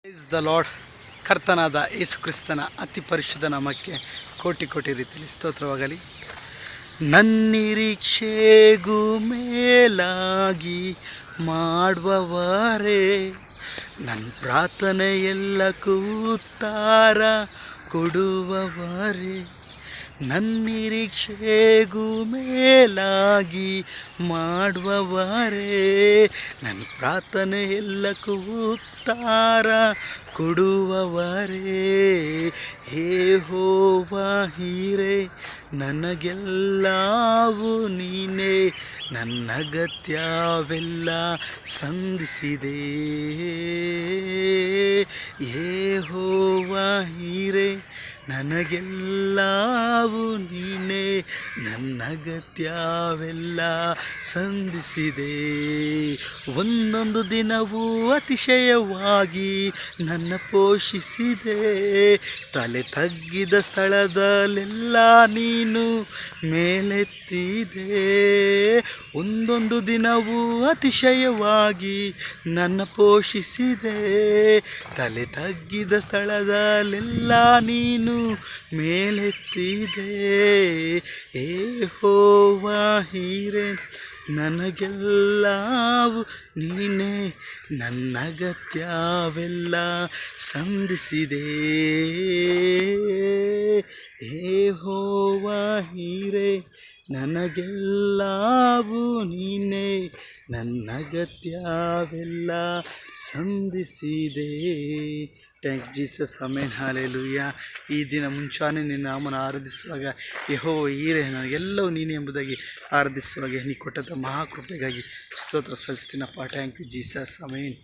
Praise the lord. ಕರ್ತನಾದ ಯೇಸು ಕ್ರಿಸ್ತನ ಅತಿ ಪರಿಶುದ್ಧ ನಾಮಕ್ಕೆ ಕೋಟಿ ಕೋಟಿ ರೀತಿಯಲ್ಲಿ ಸ್ತೋತ್ರವಾಗಲಿ. ನನ್ನಿರೀಕ್ಷೆಗೂ ಮೇಲಾಗಿ ಮಾಡುವವರೇ, ನನ್ನ ಪ್ರಾರ್ಥನೆಯೆಲ್ಲಕ್ಕೂ ಉತ್ತರ ಕೊಡುವವರೇ, ನನ್ನಿರೀಕ್ಷೆಗೂ ಮೇಲಾಗಿ ಮಾಡುವವರೇ, ನನ್ನ ಪ್ರಾರ್ಥನೆ ಎಲ್ಲಕ್ಕೂ ಉತ್ತರ ಕೊಡುವವರೇ, ಯೆಹೋವ ಹೀರೆ ನನಗೆಲ್ಲವೂ ನೀನೇ, ನನ್ನ ಅಗತ್ಯವೆಲ್ಲ ಸಂಧಿಸಿದೆ. ಯೆಹೋವ ಹೀರೆ ನನಗೆಲ್ಲವೂ ನೀನೇ, ನನ್ನ ಅಗತ್ಯವೆಲ್ಲ ಸಂಧಿಸಿದೆ. ಒಂದೊಂದು ದಿನವೂ ಅತಿಶಯವಾಗಿ ನನ್ನ ಪೋಷಿಸಿದೆ, ತಲೆ ತಗ್ಗಿದ ಸ್ಥಳದಲ್ಲೆಲ್ಲ ನೀನು ಮೇಲೆತ್ತಿದೆ. ಒಂದೊಂದು ದಿನವೂ ಅತಿಶಯವಾಗಿ ನನ್ನ ಪೋಷಿಸಿದೆ, ತಲೆ ತಗ್ಗಿದ ಸ್ಥಳದಲ್ಲೆಲ್ಲ ನೀನು ಮೇಲೆತ್ತಿದೆ. ಯೆಹೋವ ಹೀರೆ ನನಗೆಲ್ಲವೂ ನೀನೇ, ನನ್ನ ಅಗತ್ಯವೆಲ್ಲ ಸಂಧಿಸಿದೆ. ಯೆಹೋವ ಹೀರೆ ನನಗೆಲ್ಲವೂ ನೀನೇ, ನನ್ನ ಅಗತ್ಯವೆಲ್ಲ ಸಂಧಿಸಿದೆ. Thank Jesus, amen, hallelujah. ಈ ದಿನ ಮುಂಚಾನೆ ನಿನ್ನ ನಾಮನ ಆರಾಧಿಸುವಾಗ ಯೆಹೋವ ಹೀರೆ ನನಗೆಲ್ಲವೂ ನೀನು ಎಂಬುದಾಗಿ ಆರಾಧಿಸುವಾಗ ನೀ ಕೊಟ್ಟಂಥ ಮಹಾಕೃಪೆಗಾಗಿ ಸ್ತೋತ್ರ ಸಲ್ಲಿಸ್ತೀನಪ್ಪ. Thank you Jesus, amen.